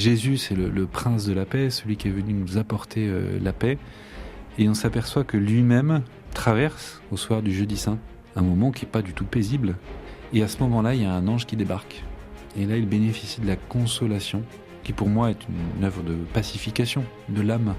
Jésus, c'est le prince de la paix, celui qui est venu nous apporter la paix. Et on s'aperçoit que lui-même traverse, au soir du jeudi saint, un moment qui n'est pas du tout paisible. Et à ce moment-là, il y a un ange qui débarque. Et là, il bénéficie de la consolation, qui pour moi est une œuvre de pacification de l'âme.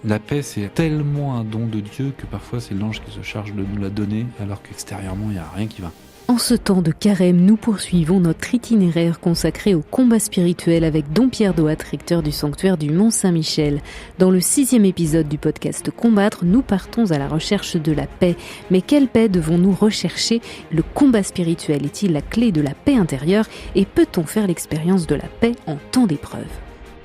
La paix, c'est tellement un don de Dieu que parfois c'est l'ange qui se charge de nous la donner, alors qu'extérieurement, il n'y a rien qui va. En ce temps de carême, nous poursuivons notre itinéraire consacré au combat spirituel avec Dom Pierre Doat, recteur du sanctuaire du Mont-Saint-Michel. Dans le 6e épisode du podcast Combattre, nous partons à la recherche de la paix. Mais quelle paix devons-nous rechercher ? Le combat spirituel est-il la clé de la paix intérieure ? Et peut-on faire l'expérience de la paix en temps d'épreuve ?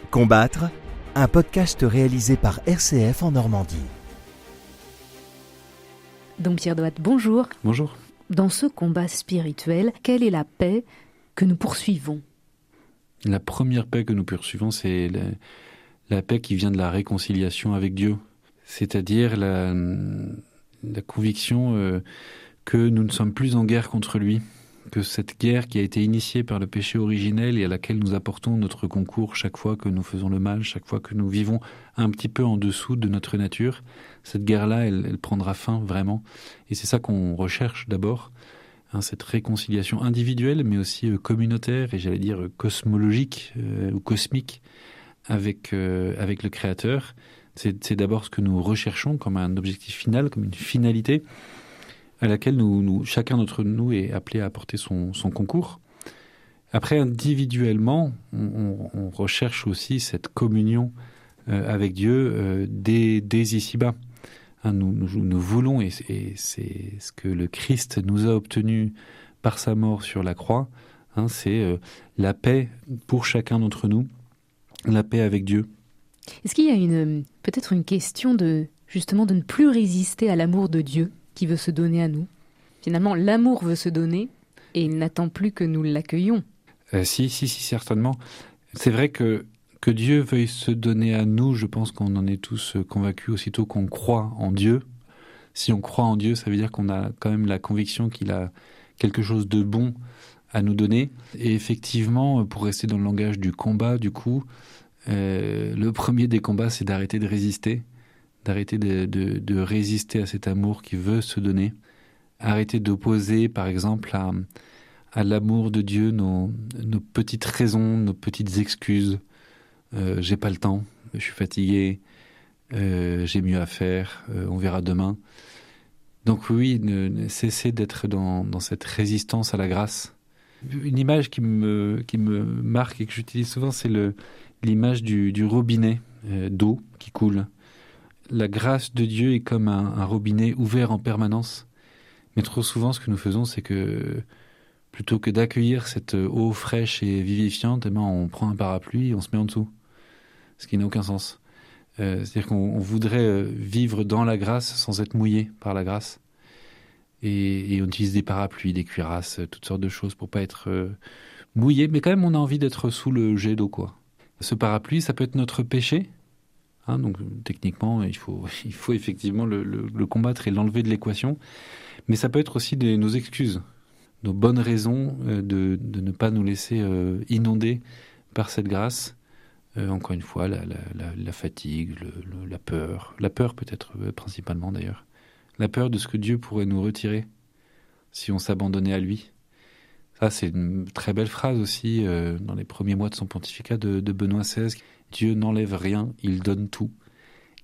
Combattre, un podcast réalisé par RCF en Normandie. Dom Pierre Doat, bonjour. Bonjour. Dans ce combat spirituel, quelle est la paix que nous poursuivons ? La première paix que nous poursuivons, c'est la paix qui vient de la réconciliation avec Dieu. C'est-à-dire la conviction que nous ne sommes plus en guerre contre lui, que cette guerre qui a été initiée par le péché originel et à laquelle nous apportons notre concours chaque fois que nous faisons le mal, chaque fois que nous vivons un petit peu en dessous de notre nature, cette guerre-là, elle prendra fin vraiment. Et c'est ça qu'on recherche d'abord, cette réconciliation individuelle, mais aussi communautaire et j'allais dire cosmologique ou cosmique avec le Créateur. C'est d'abord ce que nous recherchons comme un objectif final, comme une finalité à laquelle chacun d'entre nous est appelé à apporter son concours. Après, individuellement, on recherche aussi cette communion avec Dieu dès ici-bas. Nous voulons, et c'est ce que le Christ nous a obtenu par sa mort sur la croix, c'est la paix pour chacun d'entre nous, la paix avec Dieu. Est-ce qu'il y a peut-être une question de ne plus résister à l'amour de Dieu qui veut se donner à nous ? Finalement, l'amour veut se donner et il n'attend plus que nous l'accueillions. Si, certainement. C'est vrai que Dieu veuille se donner à nous, je pense qu'on en est tous convaincus aussitôt qu'on croit en Dieu. Si on croit en Dieu, ça veut dire qu'on a quand même la conviction qu'il a quelque chose de bon à nous donner. Et effectivement, pour rester dans le langage du combat, du coup, le premier des combats, c'est d'arrêter de résister. D'arrêter de résister à cet amour qui veut se donner. Arrêter d'opposer, par exemple, à l'amour de Dieu nos petites raisons, nos petites excuses. J'ai pas le temps, je suis fatigué, j'ai mieux à faire, on verra demain. Donc oui, cesser d'être dans cette résistance à la grâce. Une image qui me marque et que j'utilise souvent, c'est l'image du robinet d'eau qui coule. La grâce de Dieu est comme un robinet ouvert en permanence. Mais trop souvent, ce que nous faisons, c'est que plutôt que d'accueillir cette eau fraîche et vivifiante, on prend un parapluie et on se met en dessous. Ce qui n'a aucun sens. C'est-à-dire qu'on voudrait vivre dans la grâce sans être mouillé par la grâce. Et on utilise des parapluies, des cuirasses, toutes sortes de choses pour pas être mouillé. Mais quand même, on a envie d'être sous le jet d'eau, quoi. Ce parapluie, ça peut être notre péché. Donc techniquement, il faut effectivement le combattre et l'enlever de l'équation. Mais ça peut être aussi nos excuses, nos bonnes raisons de ne pas nous laisser inonder par cette grâce. Encore une fois, la fatigue, la peur. La peur peut-être principalement d'ailleurs. La peur de ce que Dieu pourrait nous retirer si on s'abandonnait à lui. Ça, c'est une très belle phrase aussi dans les premiers mois de son pontificat de Benoît XVI. Dieu n'enlève rien, il donne tout.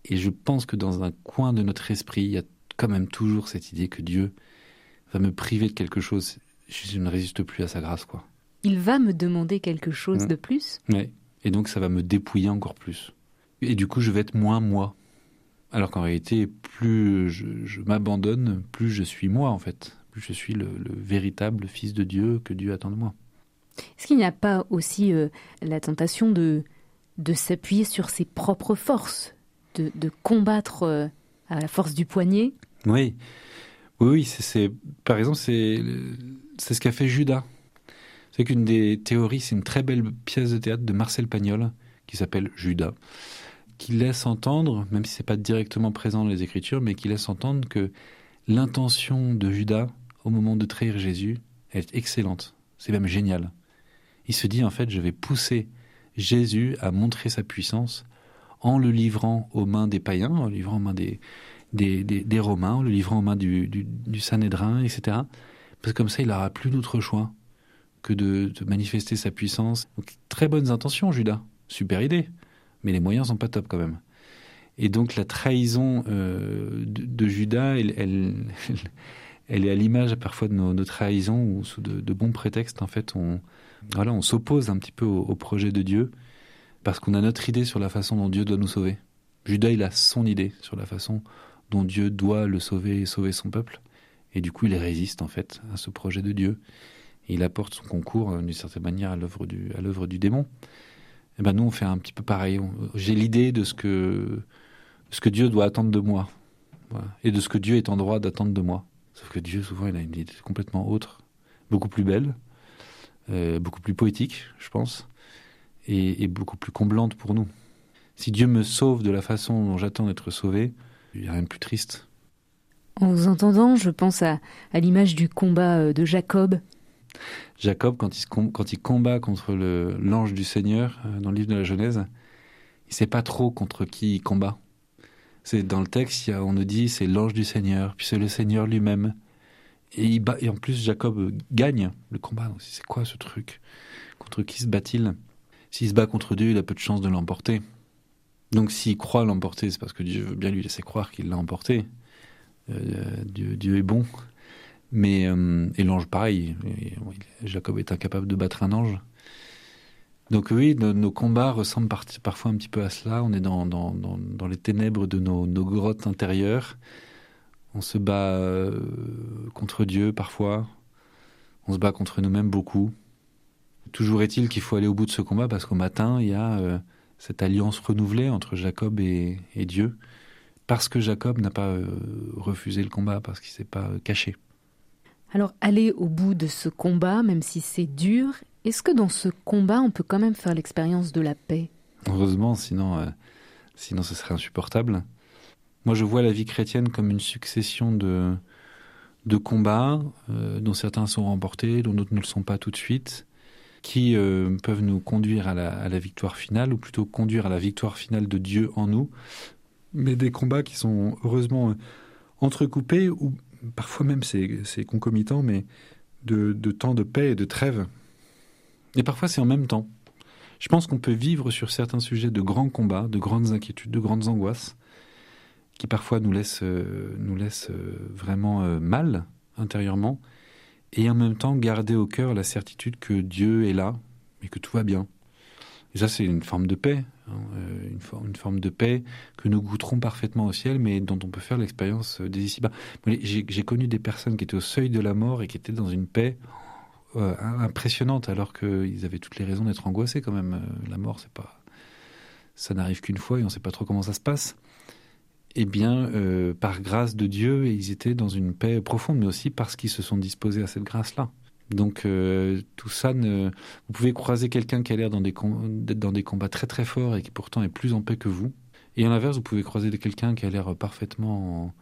Et je pense que dans un coin de notre esprit, il y a quand même toujours cette idée que Dieu va me priver de quelque chose. Je ne résiste plus à sa grâce, quoi. Il va me demander quelque chose de plus ? Oui, et donc ça va me dépouiller encore plus. Et du coup, je vais être moins moi. Alors qu'en réalité, plus je m'abandonne, plus je suis moi, en fait. Plus je suis le véritable fils de Dieu que Dieu attend de moi. Est-ce qu'il n'y a pas aussi la tentation de s'appuyer sur ses propres forces, de combattre à la force du poignet ? Oui, par exemple, c'est ce qu'a fait Judas. C'est qu'une des théories, c'est une très belle pièce de théâtre de Marcel Pagnol qui s'appelle Judas, qui laisse entendre, même si c'est pas directement présent dans les Écritures, mais qui laisse entendre que l'intention de Judas au moment de trahir Jésus, elle est excellente. C'est même génial. Il se dit, en fait, je vais pousser Jésus a montré sa puissance en le livrant aux mains des païens, en le livrant aux mains des Romains, en le livrant aux mains du Sanhédrin, etc. Parce que comme ça, il n'aura plus d'autre choix que de manifester sa puissance. Donc, très bonnes intentions, Judas. Super idée. Mais les moyens sont pas top quand même. Et donc la trahison de Judas, elle est à l'image parfois de nos trahisons, où sous de bons prétextes, en fait, on s'oppose un petit peu au projet de Dieu, parce qu'on a notre idée sur la façon dont Dieu doit nous sauver. Judas, il a son idée sur la façon dont Dieu doit le sauver et sauver son peuple. Et du coup, il résiste en fait à ce projet de Dieu. Et il apporte son concours, d'une certaine manière, à l'œuvre du démon. Et ben nous, on fait un petit peu pareil. J'ai l'idée de ce que Dieu doit attendre de moi. Voilà. Et de ce que Dieu est en droit d'attendre de moi. Sauf que Dieu, souvent, il a une idée complètement autre, beaucoup plus belle, beaucoup plus poétique, je pense, et beaucoup plus comblante pour nous. Si Dieu me sauve de la façon dont j'attends d'être sauvé, il n'y a rien de plus triste. En vous entendant, je pense à l'image du combat de Jacob. Jacob, quand il combat contre l'ange du Seigneur, dans le livre de la Genèse, il ne sait pas trop contre qui il combat. C'est dans le texte, on nous dit c'est l'ange du Seigneur, puis c'est le Seigneur lui-même. Et en plus, Jacob gagne le combat. Donc, c'est quoi ce truc? Contre qui se bat-il? S'il se bat contre Dieu, il a peu de chances de l'emporter. Donc s'il croit l'emporter, c'est parce que Dieu veut bien lui laisser croire qu'il l'a emporté. Dieu est bon. Mais, et l'ange, pareil. Jacob est incapable de battre un ange. Donc oui, nos combats ressemblent parfois un petit peu à cela. On est dans les ténèbres de nos grottes intérieures. On se bat contre Dieu parfois. On se bat contre nous-mêmes beaucoup. Toujours est-il qu'il faut aller au bout de ce combat parce qu'au matin, il y a cette alliance renouvelée entre Jacob et Dieu. Parce que Jacob n'a pas refusé le combat, parce qu'il ne s'est pas caché. Alors, aller au bout de ce combat, même si c'est dur, est-ce que dans ce combat, on peut quand même faire l'expérience de la paix? Heureusement, sinon ce serait insupportable. Moi, je vois la vie chrétienne comme une succession de combats, dont certains sont remportés, dont d'autres ne le sont pas tout de suite, qui peuvent nous conduire à la victoire finale, ou plutôt conduire à la victoire finale de Dieu en nous, mais des combats qui sont heureusement entrecoupés, ou parfois même c'est concomitant, mais de temps de paix et de trêve. Et parfois c'est en même temps. Je pense qu'on peut vivre sur certains sujets de grands combats, de grandes inquiétudes, de grandes angoisses, qui parfois nous laissent vraiment mal intérieurement, et en même temps garder au cœur la certitude que Dieu est là et que tout va bien. Et ça, c'est une forme de paix, une forme de paix que nous goûterons parfaitement au ciel, mais dont on peut faire l'expérience dès ici-bas. J'ai connu des personnes qui étaient au seuil de la mort et qui étaient dans une paix impressionnante, alors qu'ils avaient toutes les raisons d'être angoissés quand même. La mort, ça n'arrive qu'une fois et on ne sait pas trop comment ça se passe. Eh bien, par grâce de Dieu, ils étaient dans une paix profonde, mais aussi parce qu'ils se sont disposés à cette grâce-là. Donc, tout ça, vous pouvez croiser quelqu'un qui a l'air d'être dans des combats très très forts et qui pourtant est plus en paix que vous. Et à l'inverse, vous pouvez croiser quelqu'un qui a l'air parfaitement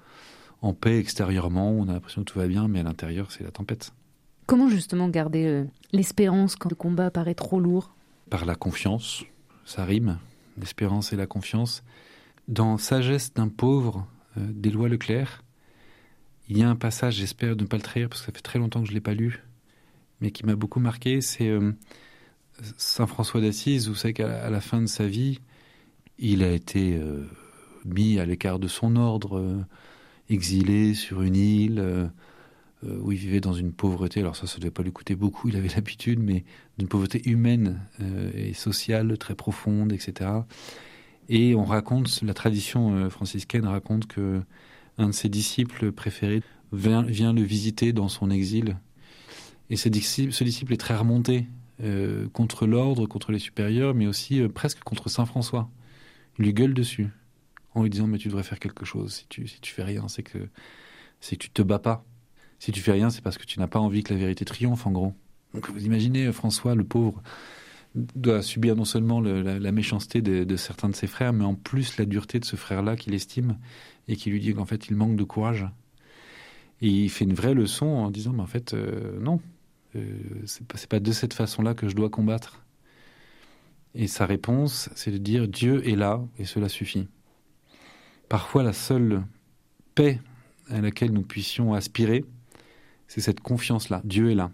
en paix extérieurement, on a l'impression que tout va bien, mais à l'intérieur, c'est la tempête. Comment justement garder l'espérance quand le combat paraît trop lourd? Par la confiance, ça rime, l'espérance et la confiance. Dans Sagesse d'un pauvre, d'Éloi Leclerc, il y a un passage, j'espère ne pas le trahir parce que ça fait très longtemps que je ne l'ai pas lu, mais qui m'a beaucoup marqué, c'est Saint François d'Assise. Vous savez qu'à la fin de sa vie, il a été mis à l'écart de son ordre, exilé sur une île, où il vivait dans une pauvreté. Alors ça ne devait pas lui coûter beaucoup, il avait l'habitude, mais d'une pauvreté humaine et sociale très profonde, etc. Et on raconte, la tradition franciscaine raconte que un de ses disciples préférés vient le visiter dans son exil. Et ce disciple est très remonté contre l'ordre, contre les supérieurs, mais aussi presque contre Saint François. Il lui gueule dessus, en lui disant « mais tu devrais faire quelque chose, si tu fais rien, c'est que tu te bats pas. Si tu fais rien, c'est parce que tu n'as pas envie que la vérité triomphe, en gros. » Donc vous imaginez, François, le pauvre, doit subir non seulement la méchanceté de certains de ses frères, mais en plus la dureté de ce frère-là qu'il estime et qui lui dit qu'en fait il manque de courage. Et il fait une vraie leçon en disant mais en fait non, c'est pas de cette façon-là que je dois combattre. Et sa réponse, c'est de dire « Dieu est là et cela suffit ». Parfois, la seule paix à laquelle nous puissions aspirer, c'est cette confiance-là. Dieu est là.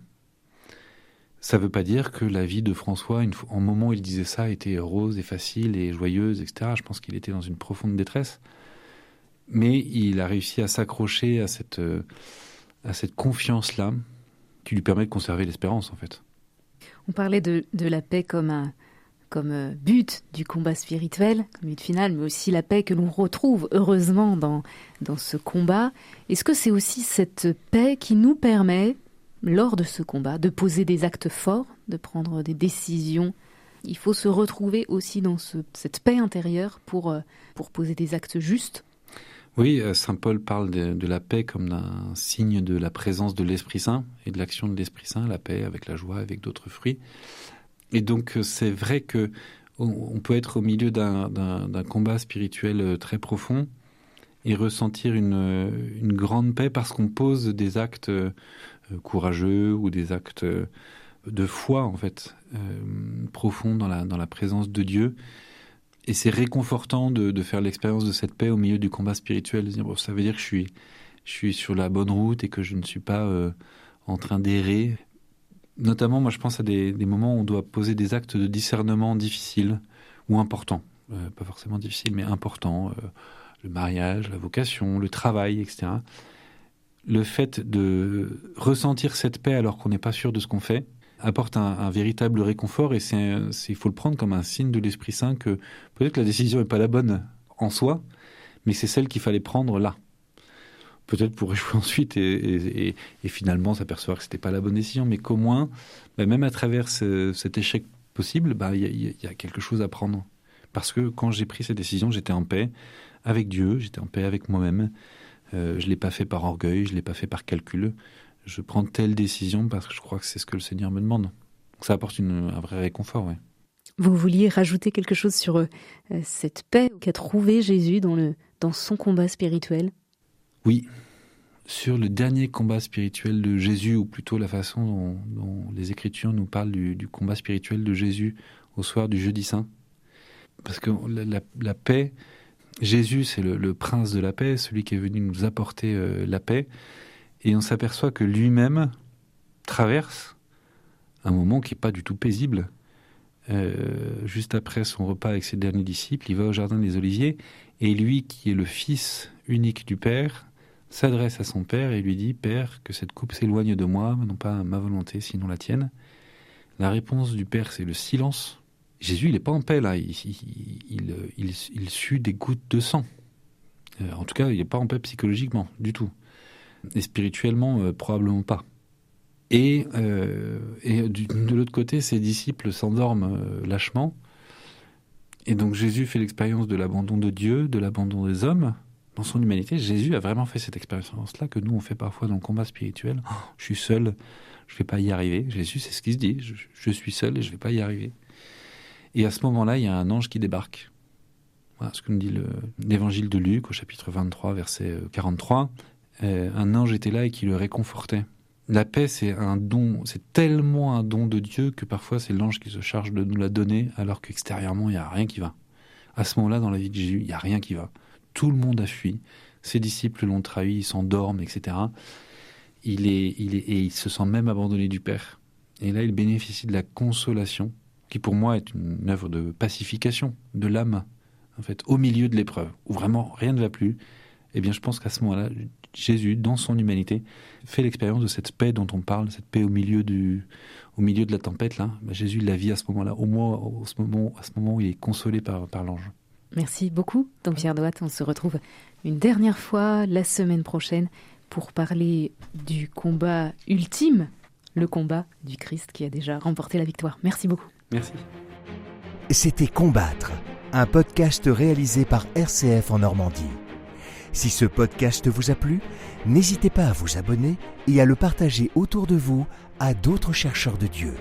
Ça ne veut pas dire que la vie de François, en moment où il disait ça, était rose et facile et joyeuse, etc. Je pense qu'il était dans une profonde détresse. Mais il a réussi à s'accrocher à cette confiance-là qui lui permet de conserver l'espérance, en fait. On parlait de la paix comme but du combat spirituel, comme but final, mais aussi la paix que l'on retrouve heureusement dans ce combat. Est-ce que c'est aussi cette paix qui nous permet, lors de ce combat, de poser des actes forts, de prendre des décisions? Il faut se retrouver aussi dans cette paix intérieure pour poser des actes justes. Oui, saint Paul parle de la paix comme d'un signe de la présence de l'Esprit Saint et de l'action de l'Esprit Saint, la paix avec la joie, avec d'autres fruits. Et donc c'est vrai qu'on peut être au milieu d'un combat spirituel très profond et ressentir une grande paix parce qu'on pose des actes courageux ou des actes de foi en fait profonds dans la présence de Dieu. Et c'est réconfortant de faire l'expérience de cette paix au milieu du combat spirituel. De dire, bon, ça veut dire que je suis sur la bonne route et que je ne suis pas en train d'errer. Notamment, moi, je pense à des moments où on doit poser des actes de discernement difficiles ou importants. Pas forcément difficiles, mais importants. Le mariage, la vocation, le travail, etc. Le fait de ressentir cette paix alors qu'on n'est pas sûr de ce qu'on fait apporte un véritable réconfort et il faut le prendre comme un signe de l'Esprit Saint que peut-être que la décision n'est pas la bonne en soi, mais c'est celle qu'il fallait prendre là. Peut-être pour échouer ensuite et finalement s'apercevoir que ce n'était pas la bonne décision, mais qu'au moins, même à travers cet échec possible, il y a quelque chose à prendre. Parce que quand j'ai pris cette décision, j'étais en paix avec Dieu, j'étais en paix avec moi-même. Je ne l'ai pas fait par orgueil, je ne l'ai pas fait par calcul. Je prends telle décision parce que je crois que c'est ce que le Seigneur me demande. Donc ça apporte un vrai réconfort, oui. Vous vouliez rajouter quelque chose sur cette paix qu'a trouvée Jésus dans son combat spirituel? Oui, sur le dernier combat spirituel de Jésus, ou plutôt la façon dont les Écritures nous parlent du combat spirituel de Jésus au soir du Jeudi Saint. Parce que la paix, Jésus c'est le prince de la paix, celui qui est venu nous apporter la paix. Et on s'aperçoit que lui-même traverse un moment qui n'est pas du tout paisible. Juste après son repas avec ses derniers disciples, il va au jardin des Oliviers, et lui, qui est le fils unique du Père, s'adresse à son Père et lui dit « Père, que cette coupe s'éloigne de moi, non pas ma volonté, sinon la tienne ». La réponse du Père, c'est le silence. Jésus, il n'est pas en paix, là. Il sue des gouttes de sang. En tout cas, il n'est pas en paix psychologiquement, du tout. Et spirituellement, probablement pas. Et de l'autre côté, ses disciples s'endorment lâchement. Et donc Jésus fait l'expérience de l'abandon de Dieu, de l'abandon des hommes. Dans son humanité, Jésus a vraiment fait cette expérience-là que nous, on fait parfois dans le combat spirituel. Oh, je suis seul, je ne vais pas y arriver. Jésus, c'est ce qu'il se dit. Je suis seul et je ne vais pas y arriver. Et à ce moment-là, il y a un ange qui débarque. Voilà ce que nous dit l'évangile de Luc, au chapitre 23, verset 43. Un ange était là et qui le réconfortait. La paix, c'est un don, c'est tellement un don de Dieu que parfois c'est l'ange qui se charge de nous la donner, alors qu'extérieurement, il n'y a rien qui va. À ce moment-là, dans la vie de Jésus, il n'y a rien qui va. Tout le monde a fui. Ses disciples l'ont trahi, ils s'endorment, etc. Et il se sent même abandonné du Père. Et là, il bénéficie de la consolation, qui pour moi est une œuvre de pacification de l'âme, en fait, au milieu de l'épreuve, où vraiment rien ne va plus. Eh bien, je pense qu'à ce moment-là, Jésus, dans son humanité, fait l'expérience de cette paix dont on parle, cette paix au milieu de la tempête. Là, Jésus la vit à ce moment-là, à ce moment où il est consolé par l'ange. Merci beaucoup, Dampierre Douat. On se retrouve une dernière fois la semaine prochaine pour parler du combat ultime, le combat du Christ qui a déjà remporté la victoire. Merci beaucoup. Merci. C'était Combattre, un podcast réalisé par RCF en Normandie. Si ce podcast vous a plu, n'hésitez pas à vous abonner et à le partager autour de vous à d'autres chercheurs de Dieu.